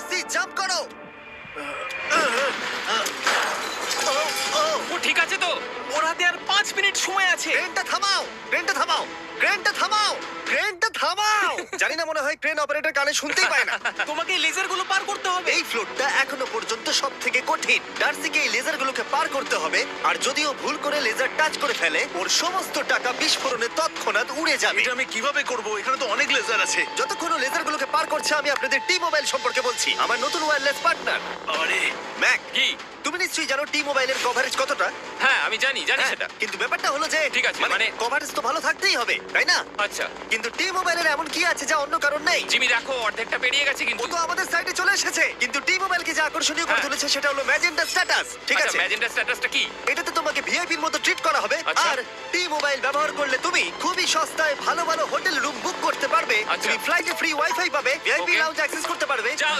Darcy jump করো। ও ঠিক আছে তো? ওর হাতে আর 5 মিনিট সময় আছে। ক্রেনটা থামাও, ক্রেনটা থামাও, ক্রেনটা থামাও, ক্রেনটা থামাও। জানি না, মনে হয় ক্রেন অপারেটর কানে শুনতেই পায় না। তোমাকে লেজারগুলো পার করতে হবে। এই ফ্লোরটা এখনো পর্যন্ত সব থেকে কঠিন। ডার্সিকে এই লেজারগুলোকে পার করতে হবে, আর যদিও ভুল করে লেজার টাচ করে ফেলে, ওর সমস্ত টাকা বিস্ফোরণে তৎক্ষণাৎ উড়ে যাবে। এটা আমি কিভাবে করব? এখানে তো অনেক লেজার আছে। যতক্ষণ ও লেজারগুলোকে পার করছে, আমি আপনাদের টি মোবাইল সম্পর্কে বলছি, আমার নতুন ওয়্যারলেস পার্টনার আরে ম্যাক। কি? তুমি নিশ্চয়ই জানো টি মোবাইলের কভারেজ কতটা? হ্যাঁ আমি জানি হ্যাঁ, সেটা। কিন্তু ব্যাপারটা হলো যে ঠিক আছে, মানে কভারেজ তো ভালো থাকতেই হবে, তাই না? আচ্ছা কিন্তু টি মোবাইলের এমন কি আছে যা অন্য কারণ নেই? জিমি দেখো অর্ধেকটা পেরিয়ে গেছে ও কিন্তু। তো আমাদের সাইডে চলে এসেছে, কিন্তু টি মোবাইলকে যে আকর্ষণীয় করে হ্যাঁ। তুলেছে সেটা হলো ম্যাজেন্টা স্ট্যাটাস। ঠিক আছে, ম্যাজেন্টা স্ট্যাটাসটা কি? এটাতে তোমাকে ভিআইপির মতো ট্রিট করা হবে। আচ্ছা। আর টি মোবাইল ব্যবহার করলে তুমি খুবই সস্তায় ভালো ভালো হোটেল রুম বুক করতে পারবে। আচ্ছা। তুমি ফ্লাইটে ফ্রি ওয়াইফাই পাবে, ভিআইপি Okay. লাউঞ্জ অ্যাক্সেস করতে পারবে। যাও